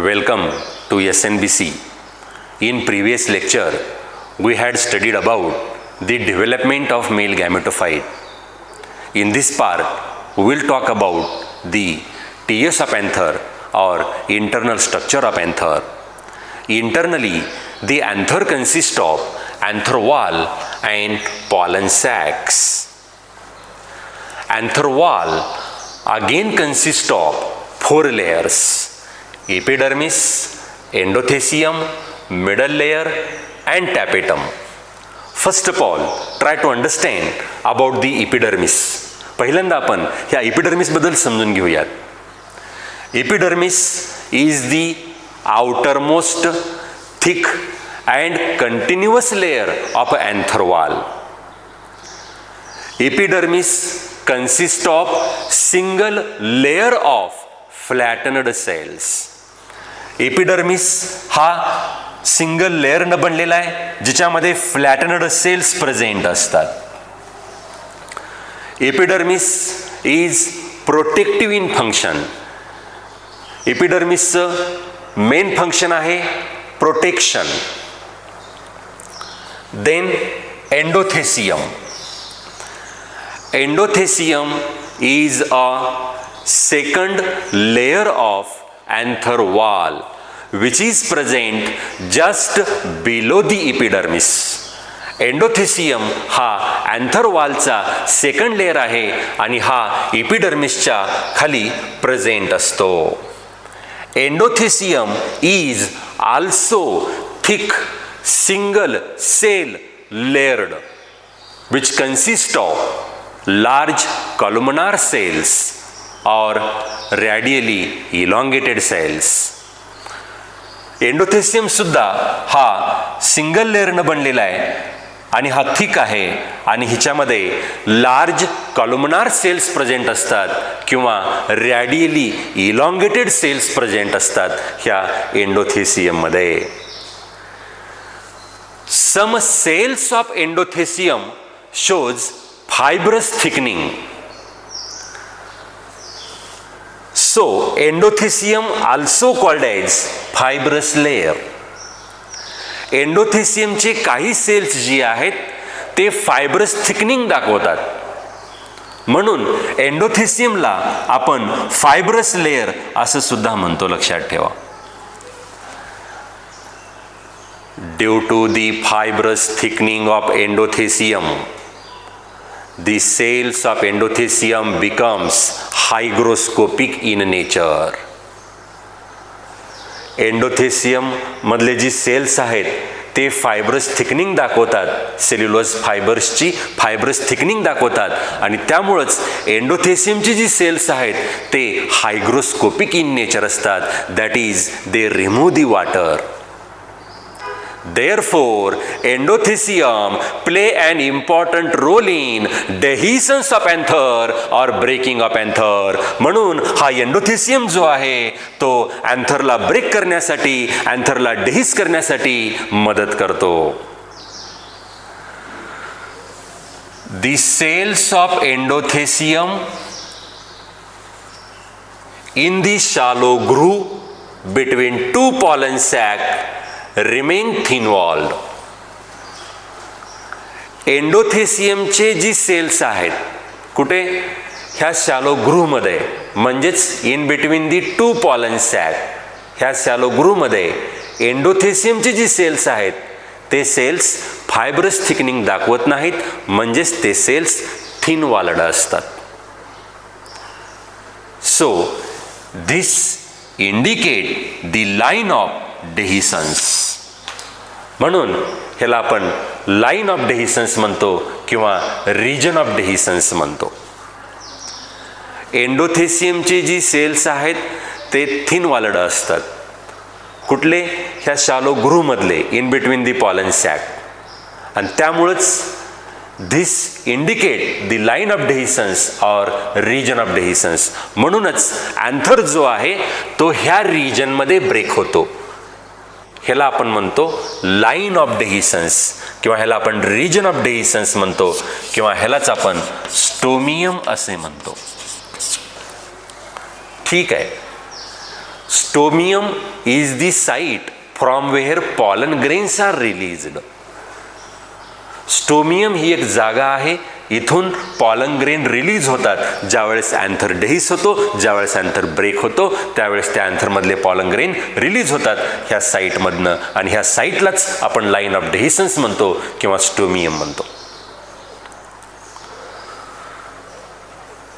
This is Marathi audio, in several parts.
Welcome to SNBC. In previous lecture, we had studied about the development of male gametophyte. In this part, we will talk about the TS of anther or internal structure of anther. Internally, the anther consists of anther wall and pollen sacs. Anther wall again consists of four layers: epidermis, endothecium, middle layer and tapetum. First of all, try to understand about the epidermis. पहिल्यांदा आपण ह्या epidermis बद्दल समजून घेऊयात. Epidermis is the outermost thick and continuous layer of anther wall. Epidermis consists of single layer of flattened cells. Epidermis हा सिंगल लेअरनं बनलेला आहे ज्याच्यामध्ये फ्लॅटनड सेल्स प्रेझेंट असतात. Epidermis is protective in function. एपिडर्मिसचं मेन फंक्शन आहे protection. Then endothecium. Endothecium is a second layer of anther wall which is present just below the epidermis. Endothecium हा anther wallचा सेकंड लेयर आहे आणि हा एपिडर्मिसच्या खाली प्रेझेंट असतो. Endothecium is also thick single cell layered which consist of large columnar cells or radially elongated cells. Endothecium सुद्धा हा सिंगल लेअरनं बनलेला आहे आणि हा थिक आहे आणि हिच्यामध्ये लार्ज कॉलुमनार सेल्स प्रेझेंट असतात किंवा रॅडियली इलॉंगेटेड सेल्स प्रेझेंट असतात ह्या एंडोथेसियममध्ये. Some cells of endothecium shows fibrous thickening. So, endothecium also called as fibrous layer. एंडोथेसियमचे काही सेल्स जी आहेत ते फायब्रस थिकनिंग दाखवतात म्हणून एंडोथेसियमला आपण फायब्रस लेयर असं सुद्धा म्हणतो, लक्षात ठेवा. Due to the fibrous thickening of endothecium, the cells of endothecium becomes hygroscopic in nature. Endothecium मधले जी सेल्स आहेत ते फायब्रस थिकनिंग दाखवतात, सेल्युलोज फायबर्सची फायब्रस थिकनिंग दाखवतात आणि त्यामुळेच एंडोथेसियमची जी सेल्स आहेत ते हायग्रोस्कोपिक इन नेचर असतात. That is they remove the water. Therefore, endothecium play an important role in dehiscence of anther or breaking of anther. म्हणून हा एंडोथेसियम जो आहे तो अँथरला ब्रेक करण्यासाठी, अँथरला डेहिस करण्यासाठी मदत करतो. The cells of endothecium in the shallow groove between two pollen sacs remain thin walled. एंडोथेसियमचे जी सेल्स आहेत कुठे, ह्या शॅलो ग्रूव्हमध्ये, म्हणजेच in between the two pollen sac, ह्या शॅलो ग्रूव्हमध्ये एंडोथेसियमचे जी सेल्स आहेत ते सेल्स फायब्रस थिकनिंग दाखवत नाहीत, म्हणजेच ते सेल्स थिन वॉल्ड असतात. So this indicate the line of dehiscence. म्हणून ह्याला आपण लाईन ऑफ डेहिसन्स म्हणतो किंवा रिजन ऑफ डेहिसन्स म्हणतो. एंडोथेसियमचे जी सेल्स आहेत ते थिन वॉल्ड असतात. कुठले, ह्या शॅलो ग्रूव्हमधले, in between the pollen sac. आणि त्यामुळेच this indicate the line of dehiscence or region of dehiscence. म्हणूनच अँथर जो आहे तो ह्या रिजनमध्ये ब्रेक होतो. ह्याला आपण म्हणतो लाईन ऑफ डेहिसन्स किंवा ह्याला आपण रिजन ऑफ डेहिसन्स म्हणतो किंवा ह्यालाच आपण स्टोमियम असे म्हणतो. ठीक आहे. Stomium is the site from where pollen grains are released. Stomium ही एक जागा आहे, इथून पॉलन ग्रेन रिलीज होतात. ज्यावेळेस अँथर डेहिस होतो, ज्यावेळेस अँथर ब्रेक होतो, त्यावेळेस त्या अँथरमधले पॉलन ग्रेन रिलीज होतात ह्या साईटमधनं, आणि ह्या साईटलाच आपण लाईन ऑफ डेहिसन्स म्हणतो किंवा स्टोमियम म्हणतो.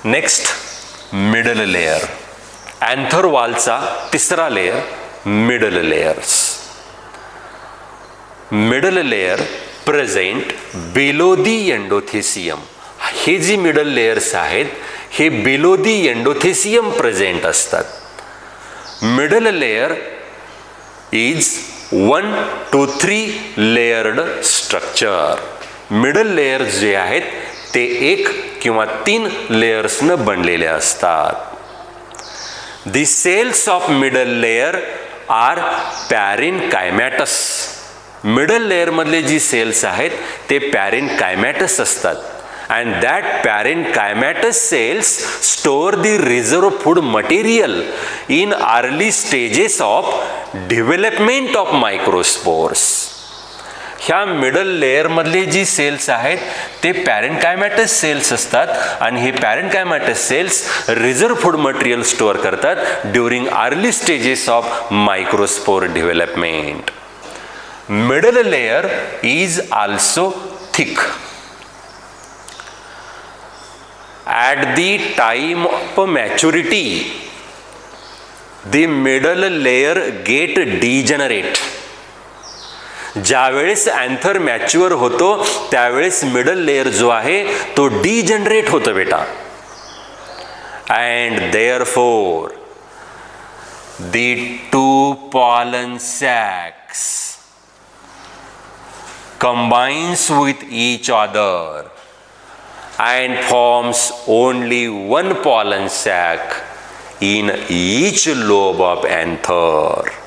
Next, middle layer. अँथर वॉलचा तिसरा layer middle layers. Middle layer present below the endothecium. हे जी मिडल लेयर्स आहेत हे बिलो दी एंडोथेसियम प्रेझेंट असतात. Middle layer is 1 to 3 layered structure. Middle layers जे आहेत ते 1 किंवा 3 लेयर्सनं बनलेले असतात. The cells of middle layer are parenchymatous. Middle layer मधले जी सेल्स आहेत ते parenchymatous असतात. And that parenchymatous cells store the reserve food material in early stages of development of microspores. ह्या मिडल लेयर मधले जी सेल्स आहेत ते पॅरेनकायमॅटस सेल्स असतात, आणि हे parenchymatous cells reserve food material store करतात during early stages of microspore development. Middle layer is also thick. At the time of maturity the middle layer get degenerate. ज्यावेळेस अँथर मॅच्युअर होतो त्यावेळेस मिडल लेयर जो आहे तो डिजनरेट होतो बेटा. And therefore the 2 pollen sacs combines with each other and forms only 1 pollen sac in each lobe of anther.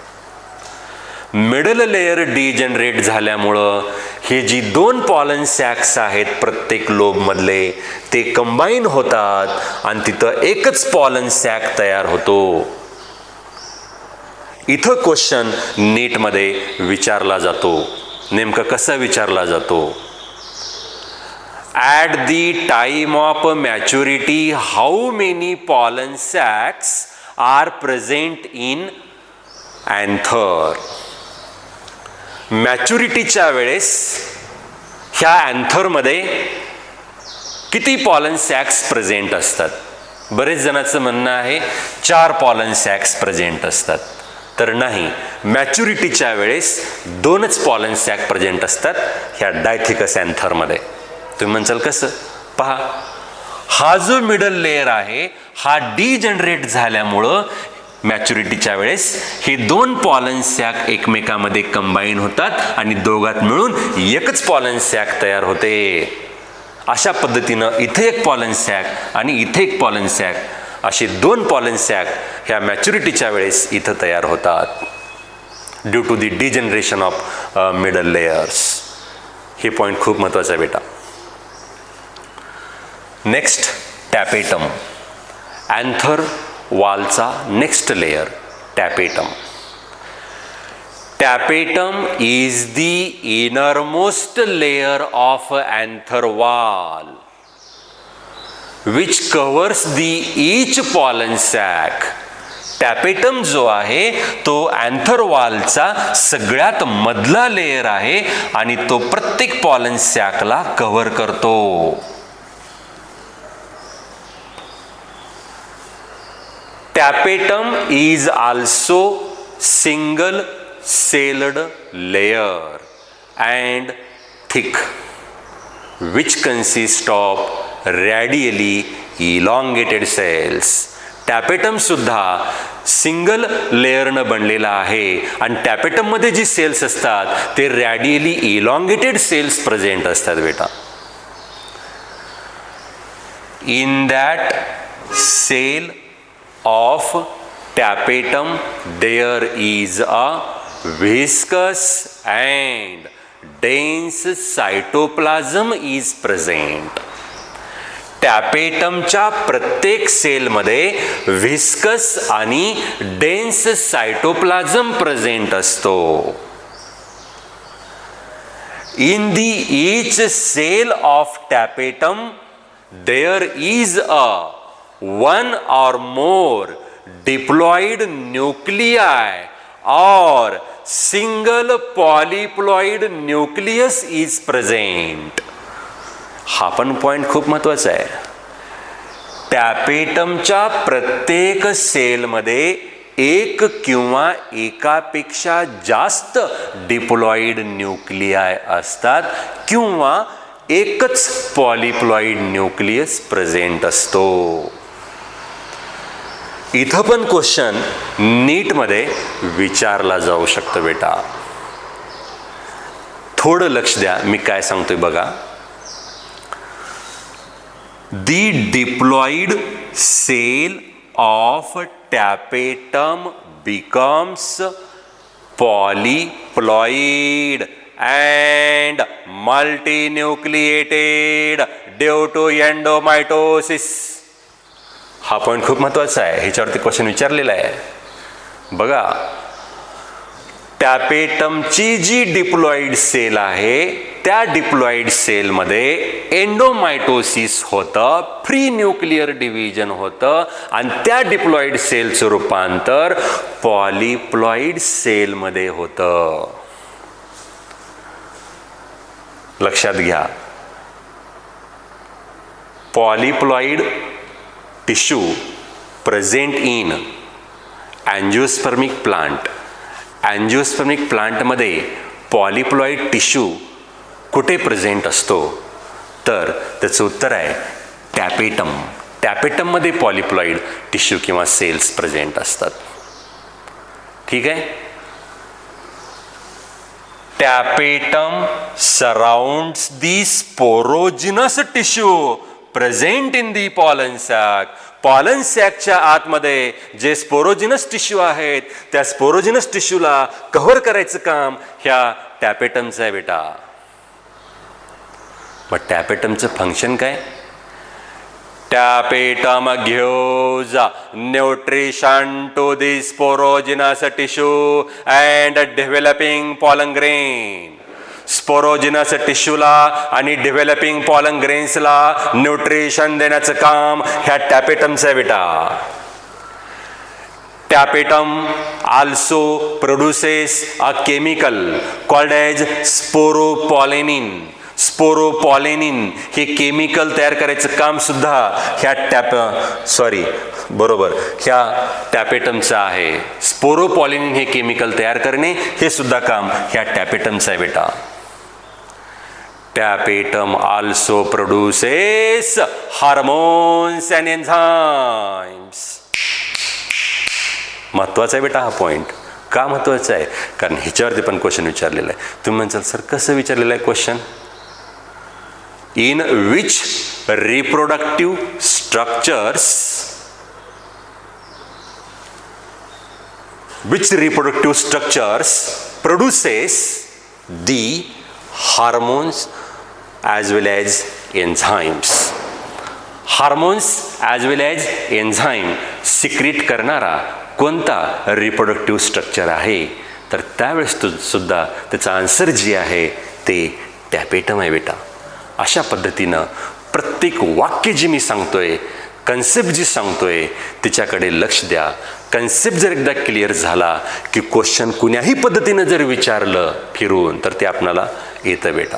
Middle layer degenerate झाल्यामुळं हे जी 2 पॉलन सॅक्स आहेत प्रत्येक लोब मधले ते कंबाईन होतात आणि तिथं एकच पॉलन सॅक तयार होतो. इथं क्वेश्चन नीट मध्ये विचारला जातो. नेमकं कसा विचारला जातो? At the time of maturity how many pollen sacs are present in anther. मॅच्युरिटीच्या वेळेस ह्या अँथरमध्ये किती पॉलन सॅक्स प्रेझेंट असतात? बरेच जणांचं म्हणणं आहे 4 पॉलन सॅक्स प्रेझेंट असतात. तर नाही, मॅच्युरिटीच्या वेळेस 2च पॉलन सॅक प्रेझेंट असतात ह्या डायथिकस अँथरमध्ये. तुम्ही म्हणसाल कसं? पहा, हा जो मिडल लेयर आहे हा डिजनरेट झाल्यामुळं मॅच्युरिटीच्या वेळेस हे 2 पॉलन सॅक एकमेकांमध्ये कंबाईन होतात आणि दोघात मिळून एकच पॉलन सॅक तयार होते. अशा पद्धतीनं इथे एक पॉलन सॅक आणि इथे एक पॉलन सॅक असे 2 पॉलन सॅक ह्या मॅच्युरिटीच्या वेळेस इथं तयार होतात due to the degeneration of middle layers. हे पॉईंट खूप महत्त्वाचा आहे बेटा. Next, tapetum. अँथर वॉलचा next layer tapetum. Tapetum is the innermost layer of anther wall which covers the each pollen sac. Tapetum जो आहे तो अँथर वॉलचा सगळ्यात मधला लेयर आहे आणि तो प्रत्येक पॉलन सॅकला कव्हर करतो. Tapetum is also single celled layer and thick which consist of radially elongated cells. Tapetum सुद्धा सिंगल लेयरनं बनलेला आहे आणि टॅपेटम मध्ये जी सेल्स असतात ते रॅडियली इलॉंगेटेड सेल्स प्रेझेंट असतात बेटा. In that cell of tapetum there is a viscous and dense cytoplasm is present. टॅपेटमच्या प्रत्येक सेलमध्ये व्हिस्कस आणि डेन्स सायटोप्लाझम प्रेझेंट असतो. In each cell of tapetum there is a one or more diploid nuclei or single polyploid nucleus is present. हा पण पॉइंट खूप महत्वाचा आहे. टॅपेटमच्या प्रत्येक सेलमध्ये एक किंवा एकापेक्षा जास्त डिप्लॉइड न्यूक्लियाय असतात किंवा एकच पॉलिप्लॉइड न्यूक्लियस प्रेझेंट असतो. इथं पण क्वेश्चन नीटमध्ये विचारला जाऊ शकतो बेटा. थोडं लक्ष द्या मी काय सांगतोय बघा. The diploid cell of tapetum becomes polyploid and multinucleated due to endomitosis. हा पॉइंट खूप महत्वाचा आहे. ह्याच्यावरती क्वेश्चन विचारलेला आहे बघा. टॅपेटमची जी डिप्लॉइड सेल आहे त्या डिप्लॉइड सेलमध्ये एंडोमायटोसिस होतं, फ्री न्यूक्लिअर डिव्हिजन होतं आणि त्या डिप्लॉइड सेलचं रूपांतर पॉलिप्लॉइड सेलमध्ये होतं. लक्षात घ्या. पॉलिप्लॉइड टिश्यू प्रेझेंट इन अँजिओस्पर्मिक प्लांट. अँजिओस्पर्मिक प्लांटमध्ये पॉलिप्लॉइड टिश्यू कुठे प्रेझेंट असतो तर त्याचं उत्तर आहे टॅपेटम. टॅपेटममध्ये पॉलिप्लॉइड टिश्यू किंवा सेल्स प्रेझेंट असतात. ठीक आहे. Tapetum surrounds the sporogenous tissue present in the pollen sac. Pollen सॅकच्या आतमध्ये जे स्पोरोजिनस टिश्यू आहेत त्या स्पोरोजिनस टिश्यूला कव्हर करायचं काम ह्या टॅपेटमचं आहे बेटा. मग टॅपेटमचं फंक्शन काय. Tapetum gives nutrition to the sporogenous tissue and developing pollen grain. Sporogenous टिश्यूला आणि डेव्हलपिंग पॉलन ग्रेन्सला न्यूट्रिशन देण्याचं काम ह्या टॅपेटमचं आहे बेटा. Tapetum also produces a chemical called as sporopollenin. स्पोरोपॉलेनिन हे केमिकल तयार करायचं काम सुद्धा ह्या टॅपेटमचं आहे. स्पोरोपॉलेनिन हे केमिकल तयार करणे हे सुद्धा काम ह्या टॅपेटमचं आहे बेटा. Tapetum also produces hormones and enzymes. महत्वाचा आहे बेटा हा पॉइंट. का महत्वाचा आहे कारण ह्याच्यावरती पण क्वेश्चन विचारलेला आहे. तुम्ही म्हणसाल सर कसं विचारलेलं आहे question. In which reproductive structures produces the hormones as well as enzymes. Hormones as well as enzyme secrete करणारा कोणता रिप्रोडक्टिव्ह स्ट्रक्चर आहे तर त्यावेळेस सुद्धा त्याचं आन्सर जे आहे ते टॅपेटम आहे बेटा. अशा पद्धतीनं प्रत्येक वाक्य जे मी सांगतोय कन्सेप्ट जी सांगतोय तिच्याकडे लक्ष द्या. कन्सेप्ट जर एकदा क्लिअर झाला की क्वेश्चन कुण्याही पद्धतीनं जर विचारलं फिरून तर ते आपणाला येतं बेटा.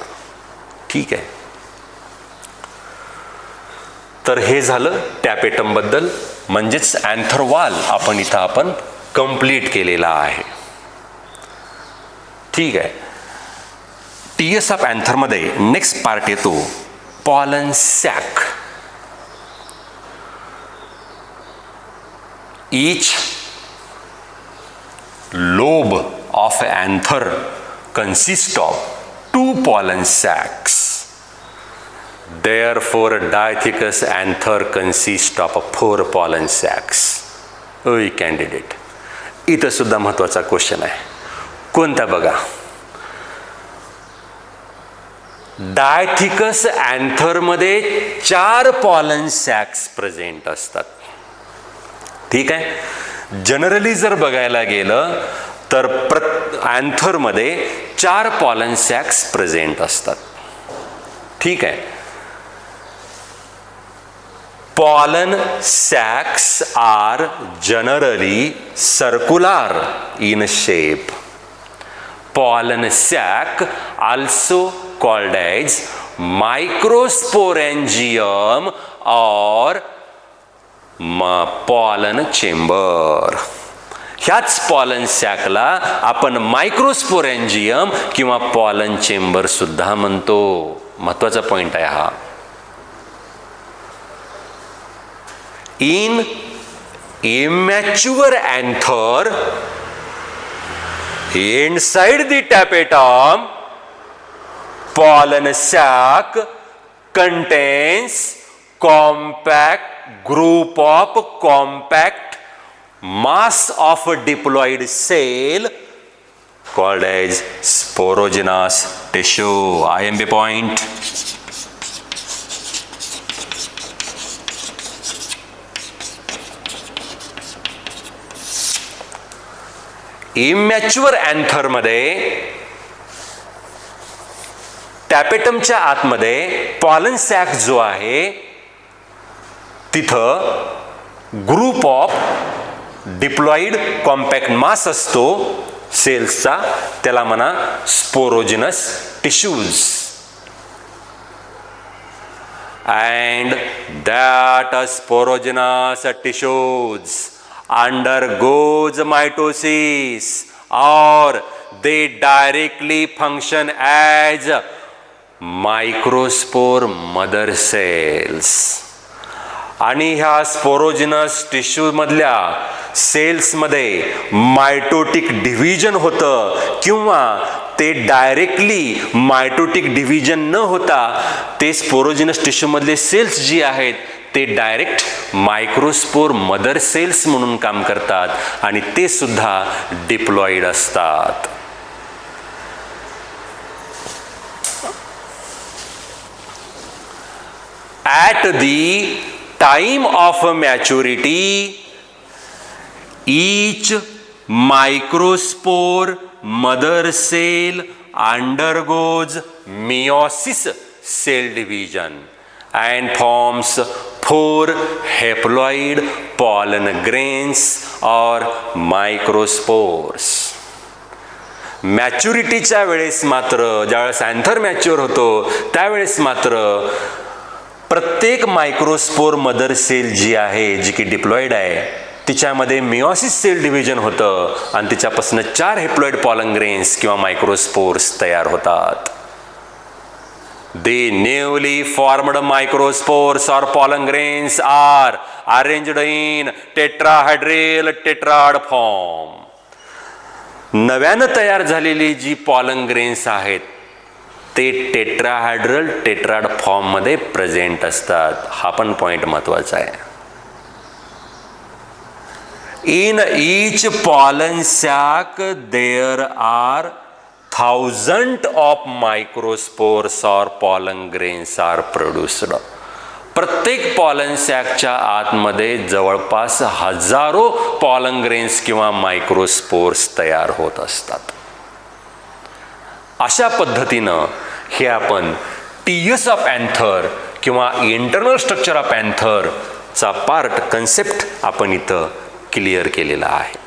ठीक आहे. तर हे झालं टॅपेटम बद्दल म्हणजेच अँथर वॉल आपण कंप्लीट केलेला आहे. ठीक आहे. टीएस ऑफ अँथर मध्ये नेक्स्ट पार्ट येतो pollen sac. Each lobe of anther consists of 2 pollen sacs. Therefore, Dithecus anther consists of 4 pollen sacs. ओय कॅन्डिडेट, इथं सुद्धा महत्त्वाचा क्वेश्चन आहे. कोणता बघा. डायथिकस अँथरमध्ये 4 पॉलन सॅक्स प्रेझेंट असतात. ठीक आहे. जनरली जर बघायला गेलं तर अँथरमध्ये 4 पॉलन सॅक्स प्रेझेंट असतात. ठीक आहे. Pollen sacs are generally circular in shape. Pollen sac, also called as microsporangium or pollen chamber. ह्याच पॉलन सॅकला आपण मायक्रोस्पोरेंजियम किंवा पॉलन चेंबर सुद्धा म्हणतो. महत्वाचा पॉइंट आहे हा. In immature anther, inside the tapetum, pollen sac contains compact group of compact mass of diploid cell called as sporogenous tissue. IMP point. Immature अँथरमध्ये टॅपेटमच्या आतमध्ये पॉलन सॅक जो आहे तिथं group of diploid compact mass असतो सेल्सचा, त्याला म्हणा sporogenous tissues. And that sporogenous tissues undergoes mitosis or they directly function as microspore mother cells. आणि ह्या स्पोरोजिनस टिश्यू मधल्या सेल्समध्ये मायटोटिक डिव्हिजन होतं किंवा ते डायरेक्टली मायटोटिक डिव्हिजन न होता ते स्पोरोजिनस टिश्यू मधले सेल्स जी आहेत ते डायरेक्ट मायक्रोस्पोर मदर सेल्स म्हणून काम करतात आणि ते सुद्धा डिप्लॉइड असतात. At the time of maturity, each microspore mother cell undergoes meiosis cell division and forms 4 haploid pollen grains or microspores. मॅच्युरिटीच्या वेळेस मात्र, ज्यावेळेस अँथर मॅच्युअर होतो त्यावेळेस मात्र प्रत्येक मायक्रोस्पोर मदर सेल जी आहे, जी की डिप्लॉइड आहे, तिच्यामध्ये मिओसिस सेल डिव्हिजन होतं आणि तिच्यापासून 4 हेप्लॉइड पॉलन ग्रेन्स किंवा मायक्रोस्पोर्स तयार होतात. The newly formed microspores or pollen grains are arranged in tetrahedral tetrad form. नव्यानं तयार झालेली जी पॉलन ग्रेन्स आहेत ते टेट्राहायड्रल टेट्राड फॉर्म मध्ये प्रेझेंट असतात. हा पण पॉइंट महत्वाचा आहे. In each pollen sac there are thousands of microspores or pollen grains are produced. प्रत्येक पॉलन सॅकच्या आतमध्ये जवळपास हजारो पॉलन ग्रेन्स किंवा मायक्रोस्पोर्स तयार होत असतात. अशा पद्धतीनं हे आपण टीएस ऑफ अँथर किंवा इंटरनल स्ट्रक्चर ऑफ अँथर चा पार्ट कन्सेप्ट आपण इथं क्लिअर केलेला आहे.